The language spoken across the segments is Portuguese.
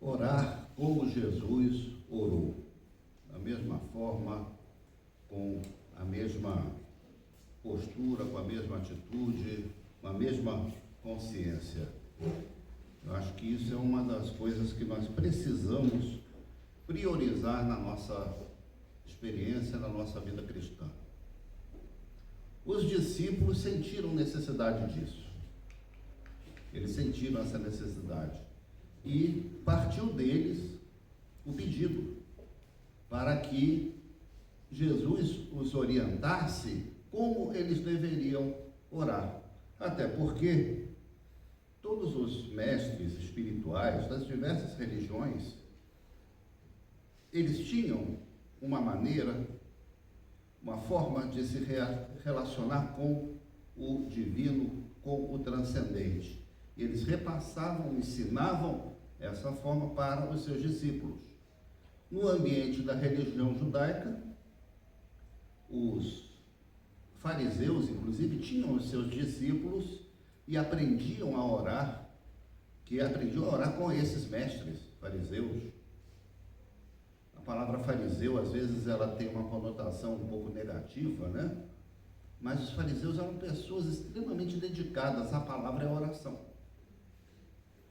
Orar como Jesus orou, da mesma forma, com a mesma postura, com a mesma atitude, com a mesma consciência. Eu acho que isso é uma das coisas que nós precisamos priorizar na nossa experiência, na nossa vida cristã. Os discípulos sentiram necessidade disso. Eles sentiram essa necessidade. E partiu deles o pedido para que Jesus os orientasse como eles deveriam orar. Até porque todos os mestres espirituais das diversas religiões, eles tinham uma maneira, uma forma de se relacionar com o divino, com o transcendente. Eles repassavam, ensinavam essa forma para os seus discípulos. No ambiente da religião judaica, os fariseus, inclusive, tinham os seus discípulos e aprendiam a orar com esses mestres fariseus. A palavra fariseu, às vezes, ela tem uma conotação um pouco negativa, né? Mas os fariseus eram pessoas extremamente dedicadas. A palavra é oração.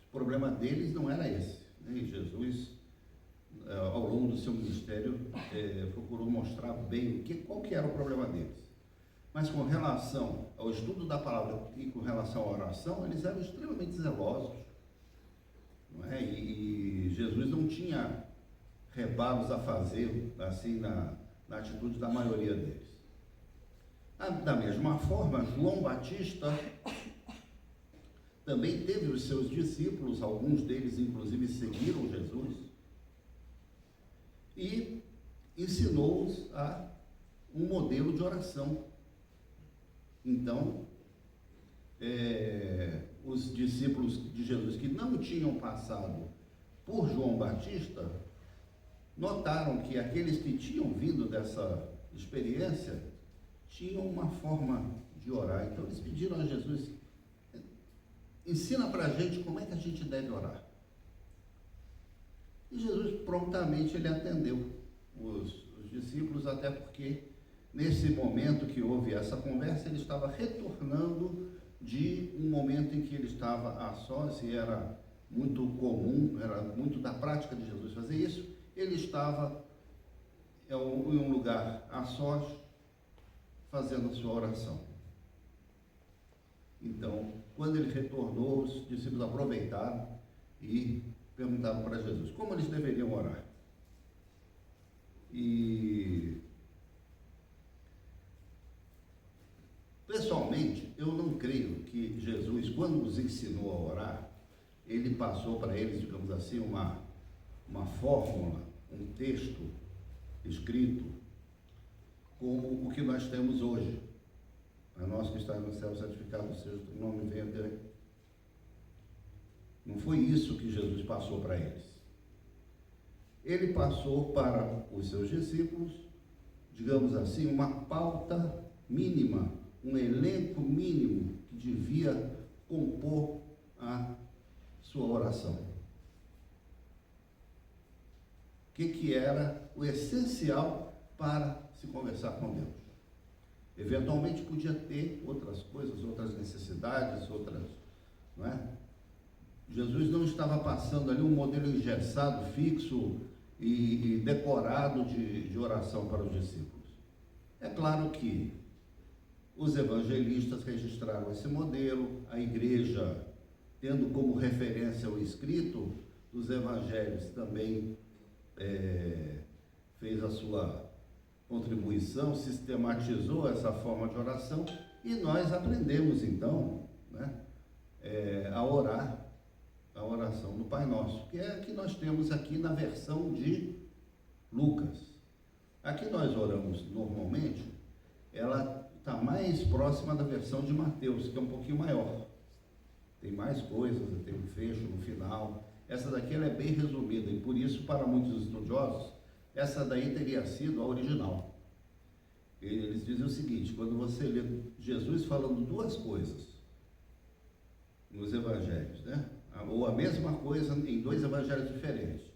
O problema deles não era esse, né? E Jesus, ao longo do seu ministério, procurou mostrar bem qual que era o problema deles. Mas com relação ao estudo da palavra e com relação à oração, eles eram extremamente zelosos, não é? E Jesus não tinha reparos a fazer assim na atitude da maioria deles. Da mesma forma, João Batista também teve os seus discípulos, alguns deles inclusive seguiram Jesus, e ensinou-os a um modelo de oração. Então, os discípulos de Jesus que não tinham passado por João Batista, notaram que aqueles que tinham vindo dessa experiência tinham uma forma de orar. Então eles pediram a Jesus: ensina para a gente como é que a gente deve orar. E Jesus prontamente ele atendeu os discípulos, até porque nesse momento que houve essa conversa, ele estava retornando de um momento em que ele estava a sós, e era muito comum, era muito da prática de Jesus fazer isso. Ele estava em um lugar a sós, fazendo a sua oração. Então, quando ele retornou, os discípulos aproveitaram e perguntaram para Jesus como eles deveriam orar. E, pessoalmente, eu não creio que Jesus, quando os ensinou a orar, ele passou para eles, digamos assim, uma fórmula, um texto escrito como o que nós temos hoje. A nós que está no céu, santificado seja o nome, venha ter. Não foi isso que Jesus passou para eles. Ele passou para os seus discípulos, digamos assim, uma pauta mínima, um elenco mínimo que devia compor a sua oração. O que era o essencial para se conversar com Deus? Eventualmente podia ter outras coisas, outras necessidades, outras, não é? Jesus não estava passando ali um modelo engessado, fixo e decorado de oração para os discípulos. É claro que os evangelistas registraram esse modelo, a igreja, tendo como referência o escrito dos evangelhos, também fez a sua contribuição, sistematizou essa forma de oração, e nós aprendemos então, né, a orar a oração do Pai Nosso, que é a que nós temos aqui na versão de Lucas. Aqui nós oramos normalmente, ela está mais próxima da versão de Mateus, que é um pouquinho maior, tem mais coisas, tem um fecho no final. Essa daqui ela é bem resumida, e por isso, para muitos estudiosos, essa daí teria sido a original. Eles dizem o seguinte: quando você lê Jesus falando duas coisas nos evangelhos, né? ou a mesma coisa em dois evangelhos diferentes.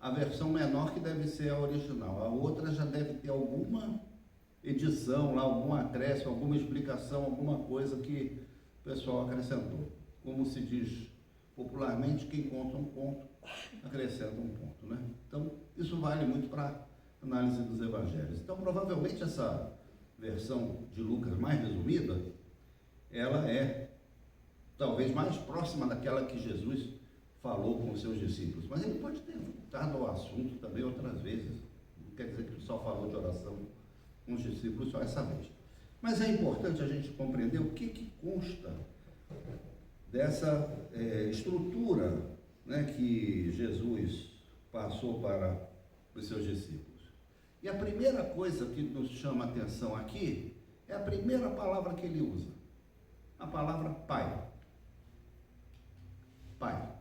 A versão menor que deve ser a original, a outra já deve ter alguma edição lá, algum acréscimo, alguma explicação, alguma coisa que o pessoal acrescentou. Como se diz popularmente, quem conta um ponto, acrescenta um ponto, né? Então, isso vale muito para análise dos evangelhos. Então, provavelmente essa versão de Lucas mais resumida, ela é talvez mais próxima daquela que Jesus falou com os seus discípulos, mas ele pode ter voltado ao assunto também outras vezes. Não quer dizer que ele só falou de oração com os discípulos só essa vez. Mas é importante a gente compreender o que consta dessa estrutura, né, que Jesus passou para os seus discípulos. E a primeira coisa que nos chama a atenção aqui é a primeira palavra que ele usa, a palavra Pai. Pai.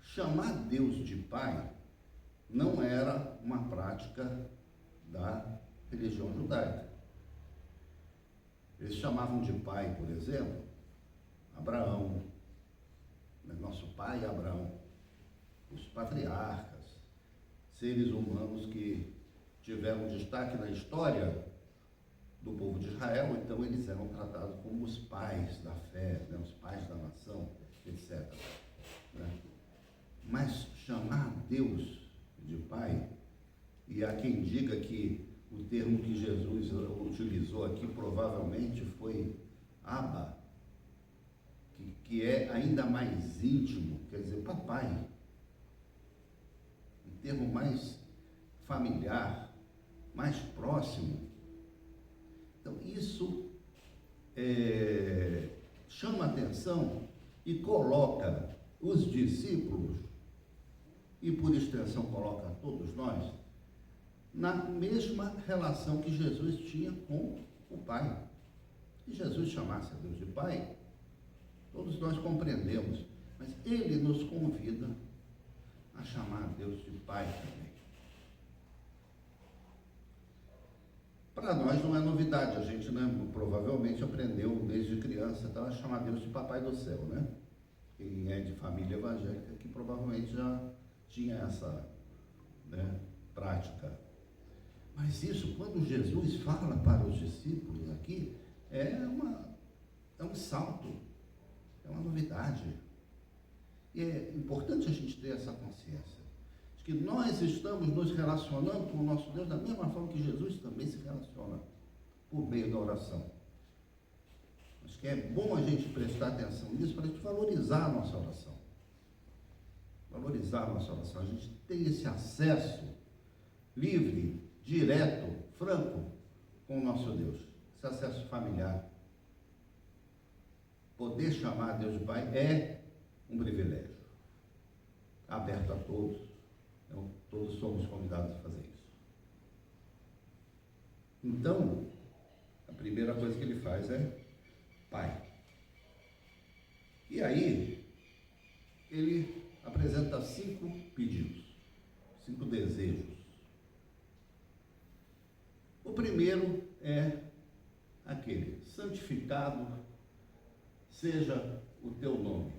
Chamar Deus de Pai não era uma prática da religião judaica. Eles chamavam de pai, por exemplo, Abraão, nosso pai Abraão, os patriarcas, seres humanos que tiveram destaque na história do povo de Israel, então eles eram tratados como os pais da fé, né, os pais da nação, etc. Né? Mas chamar Deus de Pai, e há quem diga que o termo que Jesus utilizou aqui provavelmente foi Abba, que é ainda mais íntimo, quer dizer, papai, um termo mais familiar, mais próximo. Então, isso chama atenção e coloca os discípulos, e por extensão coloca todos nós, na mesma relação que Jesus tinha com o Pai. Se Jesus chamasse a Deus de Pai, todos nós compreendemos, mas Ele nos convida a chamar a Deus de Pai também. Para nós não é novidade, a gente, né, provavelmente aprendeu desde criança a chamar Deus de Papai do Céu, né? Quem é de família evangélica que provavelmente já tinha essa, né, prática. Mas isso, quando Jesus fala para os discípulos aqui, é um salto, é uma novidade. E é importante a gente ter essa consciência de que nós estamos nos relacionando com o nosso Deus da mesma forma que Jesus também se relaciona, por meio da oração. Acho que é bom a gente prestar atenção nisso para a gente valorizar a nossa oração. Valorizar a nossa oração. A gente tem esse acesso livre, direto, franco com o nosso Deus. Esse acesso familiar. Poder chamar Deus de Pai é um privilégio. Aberto a todos. Então, todos somos convidados a fazer isso. Então, a primeira coisa que ele faz é Pai. E aí, ele apresenta 5 pedidos, 5 desejos. O primeiro é aquele: santificado seja o teu nome.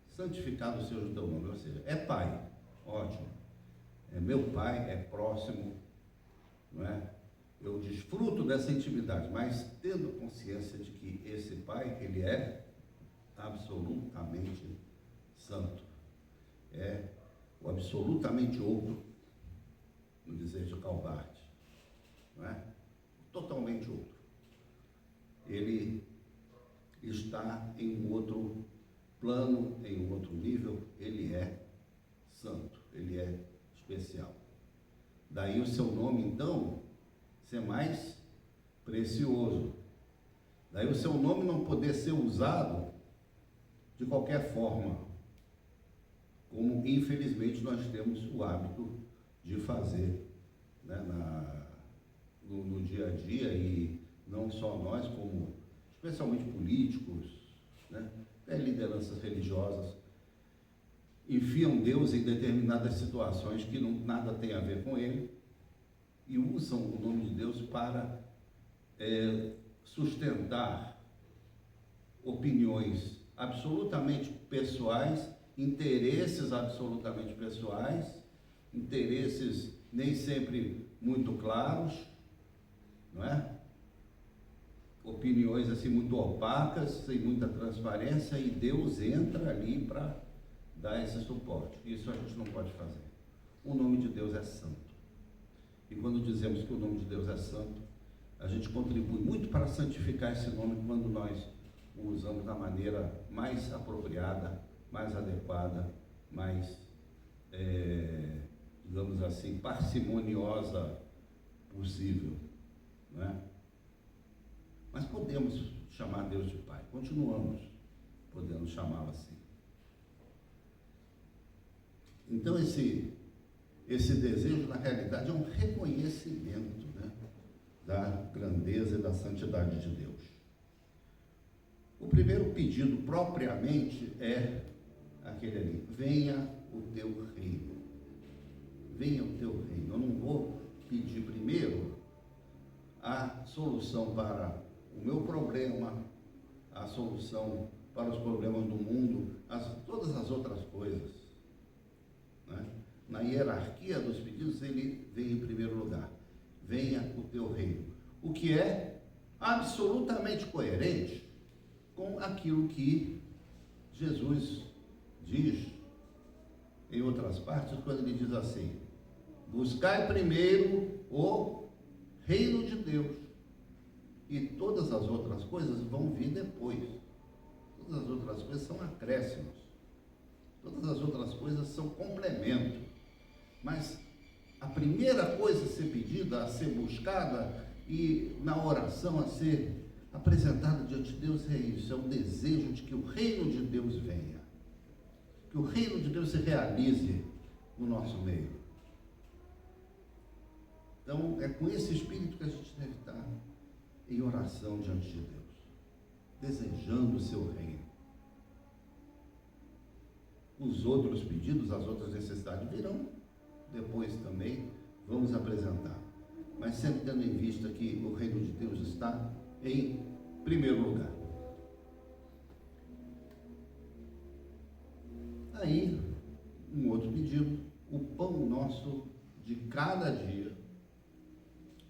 Santificado seja o teu nome, ou seja, é Pai, ótimo. É meu Pai, é próximo, não é? Eu desfruto dessa intimidade, mas tendo consciência de que esse Pai, ele é absolutamente santo. É o absolutamente outro, no dizer de Calvart, não é? Totalmente outro. Ele está em um outro plano, em um outro nível, ele é santo, ele é especial. Daí o seu nome, então, ser mais precioso. Daí o seu nome não poder ser usado de qualquer forma, como infelizmente nós temos o hábito de fazer, né, no dia a dia, e não só nós, como especialmente políticos, né, lideranças religiosas, enfiam Deus em determinadas situações que nada tem a ver com ele e usam o nome de Deus para sustentar opiniões absolutamente pessoais, interesses absolutamente pessoais, interesses nem sempre muito claros, não é? Opiniões assim muito opacas, sem muita transparência, e Deus entra ali para dar esse suporte. Isso a gente não pode fazer. O nome de Deus é santo. E quando dizemos que o nome de Deus é santo, a gente contribui muito para santificar esse nome quando nós o usamos da maneira mais apropriada, mais adequada, mais, digamos assim, parcimoniosa possível, não é? Mas podemos chamar Deus de Pai, continuamos podendo chamá-lo assim. Então esse desejo, na realidade, é um reconhecimento, né, da grandeza e da santidade de Deus. O primeiro pedido, propriamente, é aquele ali: venha o teu reino. Venha o teu reino. Eu não vou pedir primeiro a solução para o meu problema, a solução para os problemas do mundo, todas as outras coisas, né? Na hierarquia dos pedidos, ele vem em primeiro lugar: venha o teu reino. O que é absolutamente coerente com aquilo que Jesus diz em outras partes, quando ele diz assim: buscai primeiro o reino de Deus, e todas as outras coisas vão vir depois. Todas as outras coisas são acréscimos, todas as outras coisas são complemento. Mas a primeira coisa a ser pedida, a ser buscada, e na oração a ser apresentada diante de Deus, é isso: é o desejo de que o reino de Deus venha, que o reino de Deus se realize no nosso meio. Então é com esse espírito que a gente deve estar em oração diante de Deus, desejando o seu reino. Os outros pedidos, as outras necessidades virão depois também, vamos apresentar, mas sempre tendo em vista que o reino de Deus está em primeiro lugar. Aí, um outro pedido: o pão nosso de cada dia,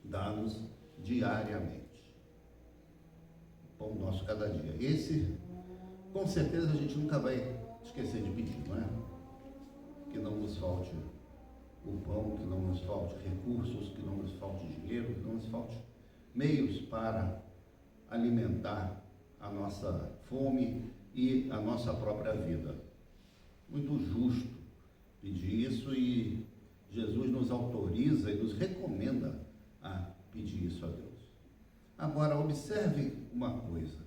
dá-nos diariamente. O pão nosso cada dia. Esse, com certeza, a gente nunca vai esquecer de pedir, não é? Que não nos falte o pão, que não nos falte recursos, que não nos falte dinheiro, que não nos falte meios para alimentar a nossa fome e a nossa própria vida. Muito justo pedir isso, e Jesus nos autoriza e nos recomenda a pedir isso a Deus. Agora, observe uma coisa,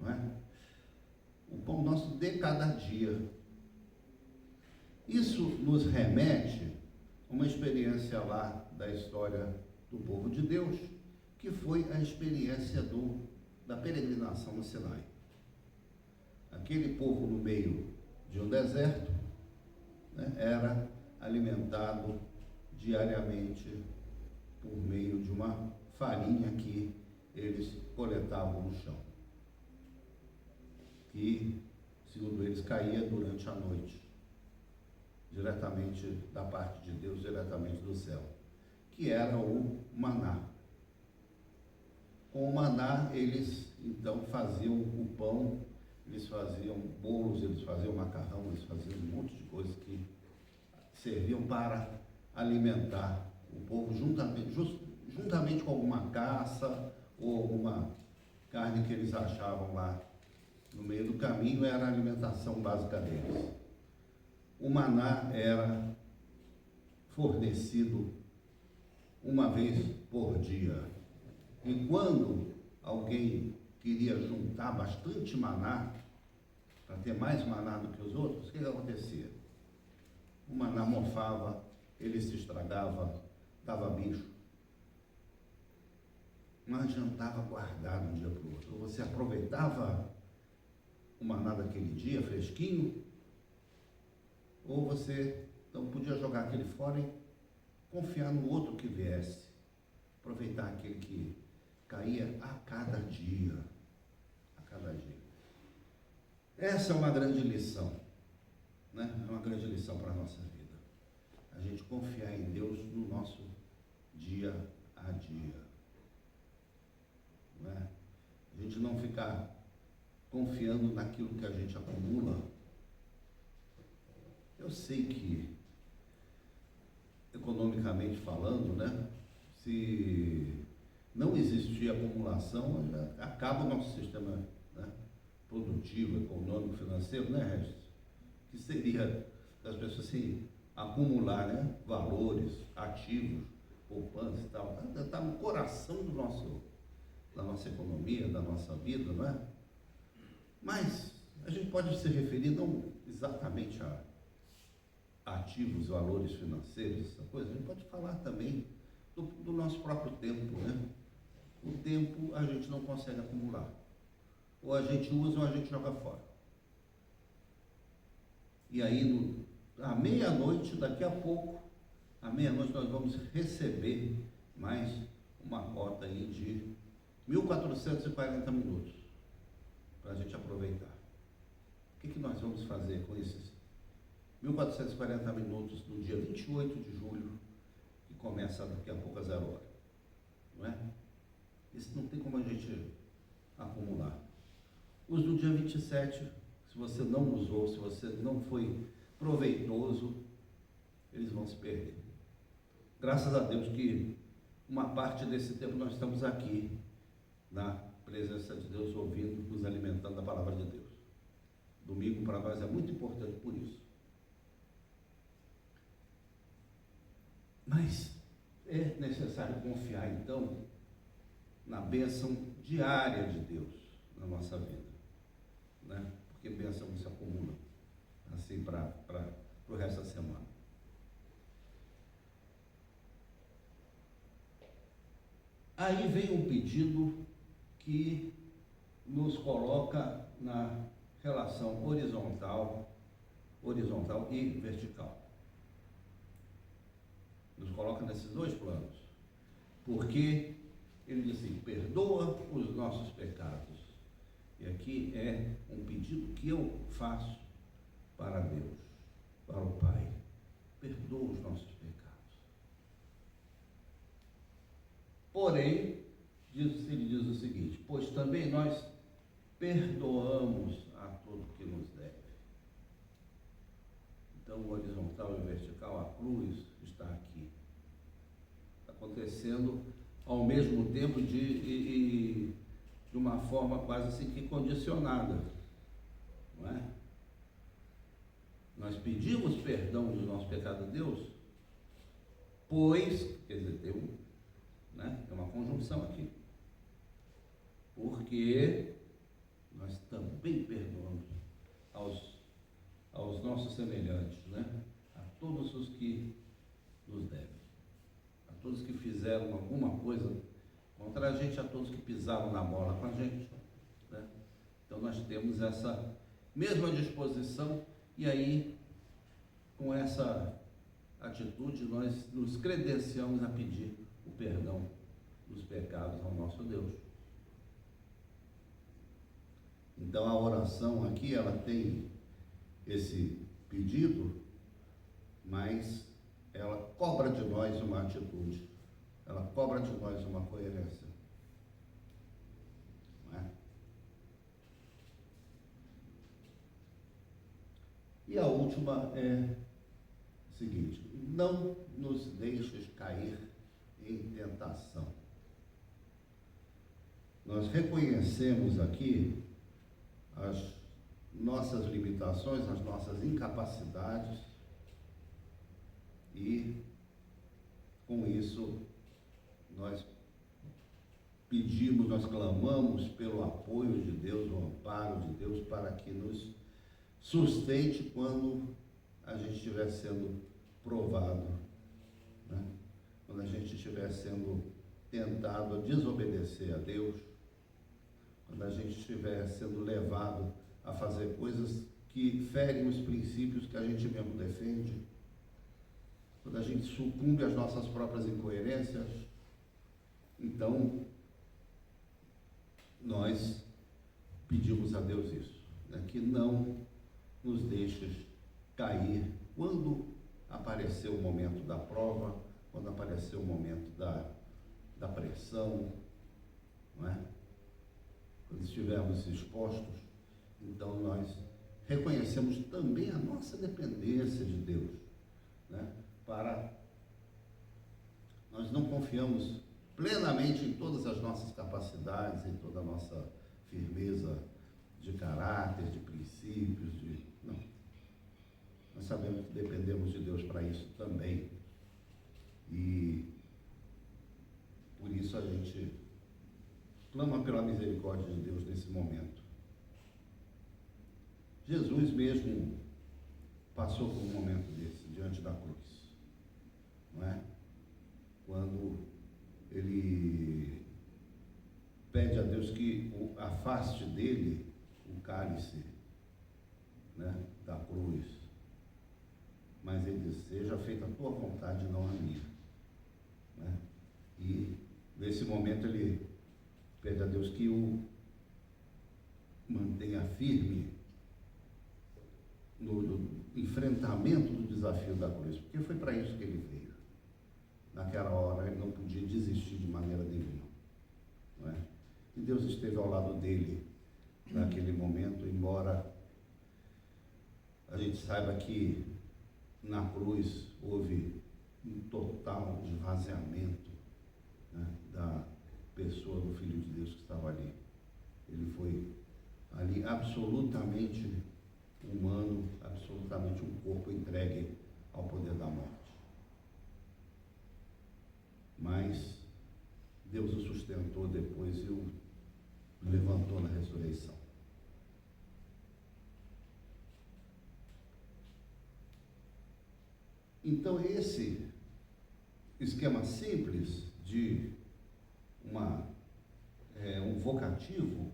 não é? O pão nosso de cada dia. Isso nos remete a uma experiência lá da história do povo de Deus, que foi a experiência da peregrinação no Sinai. Aquele povo no meio de um deserto, né, era alimentado diariamente por meio de uma farinha que eles coletavam no chão, que, segundo eles, caía durante a noite, diretamente da parte de Deus, diretamente do céu, que era o maná. Com o maná, eles então faziam o pão, eles faziam bolos, eles faziam macarrão, eles faziam um monte de coisas que serviam para alimentar o povo, juntamente com alguma caça ou alguma carne que eles achavam lá no meio do caminho. Era a alimentação básica deles. O maná era fornecido uma vez por dia. E quando alguém queria juntar bastante maná, para ter mais maná do que os outros, o que acontecia? O maná mofava, ele se estragava, dava bicho. Não adiantava guardar de um dia para o outro. Ou você aproveitava o maná daquele dia, fresquinho, ou você não podia jogar aquele fora e confiar no outro que viesse. Aproveitar aquele que caía a cada dia. A cada dia. Essa é uma grande lição, né? É uma grande lição para a nossa vida. A gente confiar em Deus no nosso dia a dia. Não é? A gente não ficar confiando naquilo que a gente acumula. Eu sei que, economicamente falando, né? Se não existir acumulação, acaba o nosso sistema, né, produtivo, econômico, financeiro, né, Regis? Que seria das pessoas se acumular, né, valores, ativos, poupança e tal. Está no coração da nossa economia, da nossa vida, não é? Mas a gente pode se referir não exatamente a ativos, valores financeiros, essa coisa, a gente pode falar também do nosso próprio tempo, né? O tempo a gente não consegue acumular. Ou a gente usa ou a gente joga fora. E aí, à meia-noite, daqui a pouco, à meia-noite nós vamos receber mais uma cota aí de 1.440 minutos para a gente aproveitar. O que nós vamos fazer com esses 1.440 minutos no dia 28 de julho, que começa daqui a pouco às 0 horas? Não é? Isso não tem como a gente acumular. Os do dia 27, se você não usou, se você não foi proveitoso, eles vão se perder. Graças a Deus que uma parte desse tempo nós estamos aqui, na presença de Deus, ouvindo, nos alimentando da palavra de Deus. Domingo para nós é muito importante por isso. Mas é necessário confiar, então, na bênção diária de Deus na nossa vida, né? Porque bênção não se acumula assim para o resto da semana. Aí vem um pedido que nos coloca na relação horizontal e vertical. Nos coloca nesses dois planos. Porque ele diz assim: perdoa os nossos pecados. E aqui é um pedido que eu faço para Deus, para o Pai. Perdoa os nossos pecados. Porém, ele diz o seguinte: pois também nós perdoamos a todo que nos deve. Então, o horizontal e o vertical, a cruz está aqui, acontecendo ao mesmo tempo de uma forma quase assim que condicionada, não é? Nós pedimos perdão dos nossos pecados a Deus, pois, quer dizer, tem uma conjunção aqui, porque nós também perdoamos aos nossos semelhantes, né? A todos os que nos devem, a todos que fizeram alguma coisa contra a gente, a todos que pisaram na bola com a gente, né? Então nós temos essa mesma disposição, e aí, com essa atitude, nós nos credenciamos a pedir o perdão dos pecados ao nosso Deus. Então a oração aqui, ela tem esse pedido, mas ela cobra de nós uma atitude, ela cobra de nós uma coerência, não é? E a última é o seguinte: não nos deixes cair em tentação. Nós reconhecemos aqui as nossas limitações, as nossas incapacidades, e com isso nós pedimos, nós clamamos pelo apoio de Deus, o amparo de Deus, para que nos sustente quando a gente estiver sendo provado, né? Quando a gente estiver sendo tentado a desobedecer a Deus, quando a gente estiver sendo levado a fazer coisas que ferem os princípios que a gente mesmo defende, quando a gente sucumbe às nossas próprias incoerências, então nós pedimos a Deus isso. né, que não nos deixes cair quando aparecer o momento da prova, quando aparecer o momento da pressão, não é? Quando estivermos expostos, então nós reconhecemos também a nossa dependência de Deus, né? Nós não confiamos plenamente em todas as nossas capacidades, em toda a nossa firmeza de caráter, de princípios, não. Nós sabemos que dependemos de Deus para isso também. E por isso a gente clama pela misericórdia de Deus nesse momento. Jesus mesmo passou por um momento desse, diante da cruz, não é? Quando ele pede a Deus que afaste dele o cálice, né, da cruz, mas ele diz: seja feita a tua vontade, não a minha, né? E nesse momento ele pede a Deus que o mantenha firme no enfrentamento do desafio da cruz, porque foi para isso que ele veio. Naquela hora ele não podia desistir de maneira nenhuma, não é? E Deus esteve ao lado dele naquele momento, embora a gente saiba que na cruz houve um total esvaziamento, né, da pessoa do Filho de Deus que estava ali. Ele foi ali absolutamente humano, absolutamente um corpo entregue ao poder da morte. Mas Deus o sustentou depois e o levantou na ressurreição. Então esse esquema simples de um vocativo,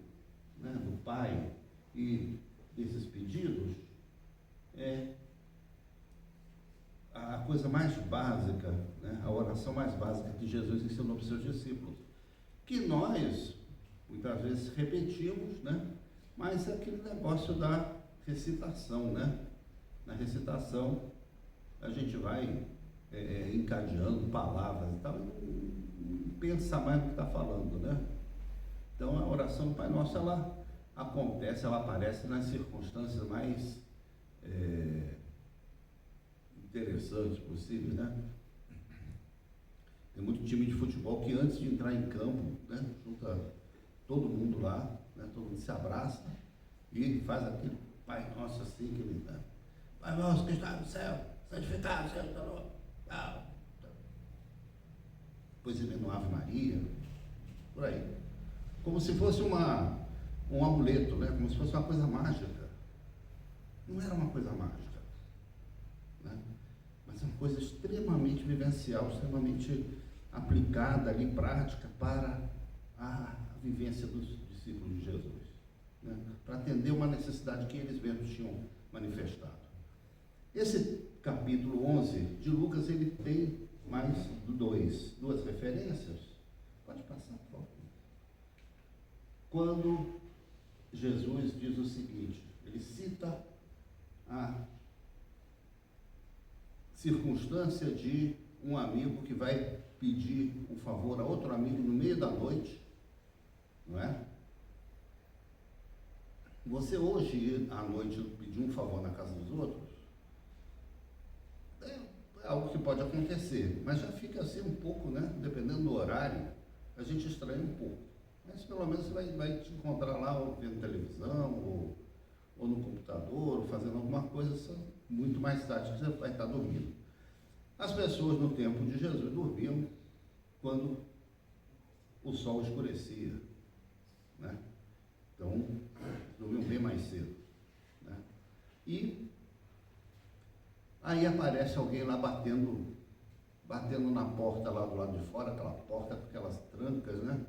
né, do Pai e desses pedidos é a coisa mais básica, né, a oração mais básica que Jesus ensinou para os seus discípulos, que nós muitas vezes repetimos, né, mas é aquele negócio da recitação, né? Na recitação a gente vai encadeando palavras e tal, não pensa mais no que está falando, né? Então a oração do Pai Nosso, ela acontece, ela aparece nas circunstâncias mais interessantes possíveis, né? Tem muito time de futebol que antes de entrar em campo, né, junta todo mundo lá, né, todo mundo se abraça e faz aquele Pai Nosso assim, que ele, né? Pai Nosso que está no céu, santificado seja o teu nome. Depois emenda uma Ave Maria, por aí. Como se fosse um amuleto, né? Como se fosse uma coisa mágica. Não era uma coisa mágica, né? Mas é uma coisa extremamente vivencial, extremamente aplicada ali, prática, para a vivência dos discípulos de Jesus, né? Para atender uma necessidade que eles mesmos tinham manifestado. Esse capítulo 11 de Lucas, ele tem mais duas referências. Pode passar, por favor. Quando Jesus diz o seguinte, ele cita a circunstância de um amigo que vai pedir um favor a outro amigo no meio da noite, não é? Você hoje ir à noite pedir um favor na casa dos outros, é algo que pode acontecer, mas já fica assim um pouco, né? Dependendo do horário, a gente estranha um pouco. Mas pelo menos você vai te encontrar lá ou vendo televisão, ou no computador, ou fazendo alguma coisa muito mais tarde que você vai estar dormindo. As pessoas no tempo de Jesus dormiam quando o sol escurecia, né? Então, dormiam bem mais cedo, né? E aí aparece alguém lá batendo na porta lá do lado de fora, aquela porta com aquelas trancas, né?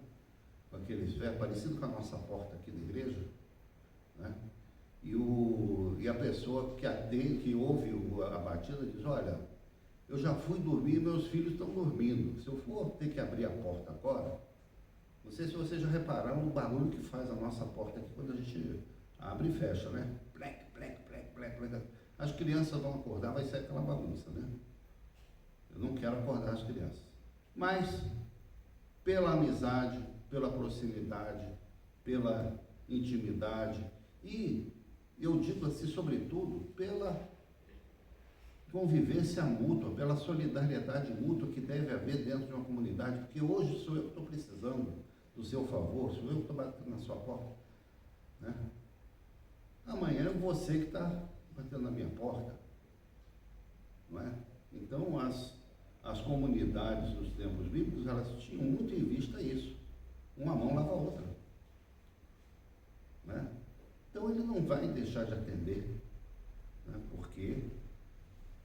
Com aqueles ferros, parecido com a nossa porta aqui da igreja, né? E a pessoa que atende, que ouve a batida, diz: olha, eu já fui dormir, meus filhos estão dormindo. Se eu for ter que abrir a porta agora, não sei se vocês já repararam o barulho que faz a nossa porta aqui quando a gente Abre e fecha, né? Plec, plec, plec, plec, plec. As crianças vão acordar, vai ser aquela bagunça, né? Eu não quero acordar as crianças. Mas, pela amizade, pela proximidade, pela intimidade e, eu digo assim, sobretudo, pela convivência mútua, pela solidariedade mútua que deve haver dentro de uma comunidade, porque hoje sou eu que estou precisando do seu favor, sou eu que estou batendo na sua porta, né? Amanhã é você que está batendo na minha porta, não é? Então, as comunidades dos tempos bíblicos, elas tinham muito em vista isso. Uma mão lava a outra, né? Então, ele não vai deixar de atender, né? Porque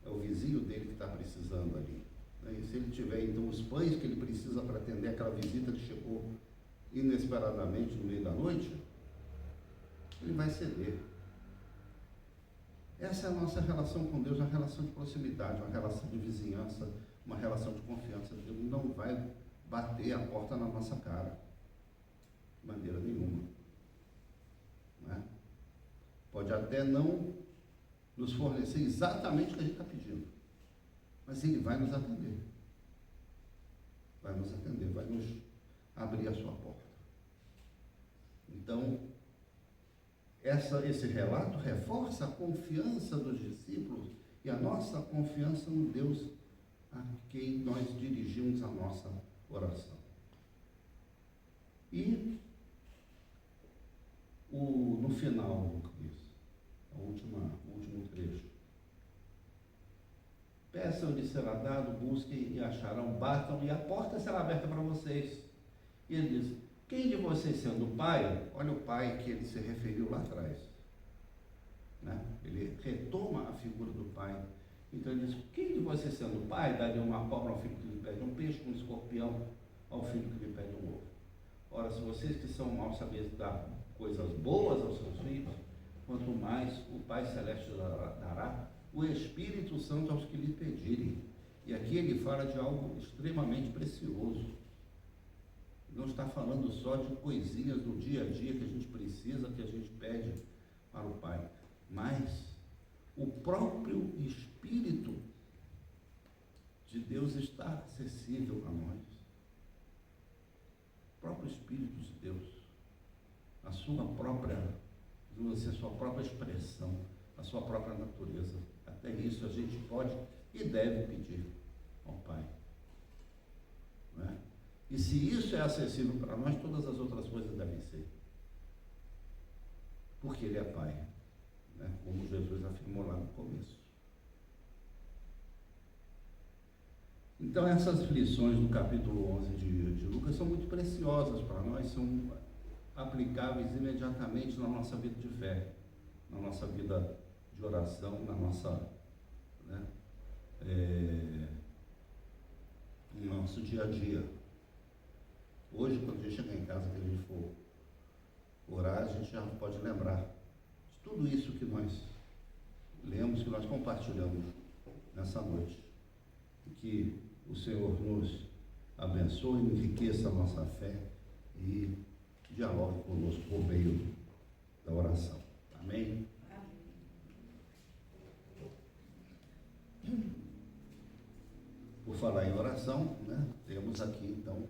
é o vizinho dele que está precisando ali, né? E se ele tiver, então, os pães que ele precisa para atender aquela visita que chegou inesperadamente no meio da noite, ele vai ceder. Essa é a nossa relação com Deus, uma relação de proximidade, uma relação de vizinhança, uma relação de confiança. Deus não vai bater a porta na nossa cara, de maneira nenhuma, né? Pode até não nos fornecer exatamente o que a gente está pedindo, mas Ele vai nos atender, vai nos abrir a sua porta. Então, esse relato reforça a confiança dos discípulos e a nossa confiança no Deus a quem nós dirigimos a nossa oração. E no final disso, o último trecho. Peçam e será dado, busquem e acharão, batam e a porta será aberta para vocês. E ele diz: quem de vocês sendo pai, olha o pai que ele se referiu lá atrás, né? Ele retoma a figura do pai. Então ele diz: quem de vocês sendo pai daria uma cobra ao filho que lhe pede um peixe, um escorpião ao filho que lhe pede um ovo? Ora, se vocês que são maus sabeis dar coisas boas aos seus filhos, quanto mais o Pai Celeste dará o Espírito Santo aos que lhe pedirem. E aqui ele fala de algo extremamente precioso. Não está falando só de coisinhas do dia a dia que a gente precisa, que a gente pede para o Pai, mas o próprio Espírito de Deus está acessível a nós. O próprio Espírito de Deus, a sua própria expressão, a sua própria natureza. Até isso a gente pode e deve pedir ao Pai, não é? E se isso é acessível para nós, todas as outras coisas devem ser. Porque Ele é Pai, né? Como Jesus afirmou lá no começo. Então essas lições do capítulo 11 de Lucas são muito preciosas para nós, são aplicáveis imediatamente na nossa vida de fé, na nossa vida de oração, na nossa, né, no nosso dia a dia. Hoje, quando a gente chegar em casa, que a gente for orar, a gente já pode lembrar de tudo isso que nós lemos, que nós compartilhamos nessa noite. E que o Senhor nos abençoe, enriqueça a nossa fé e dialogue conosco por meio da oração. Amém? Por falar em oração, né, temos aqui então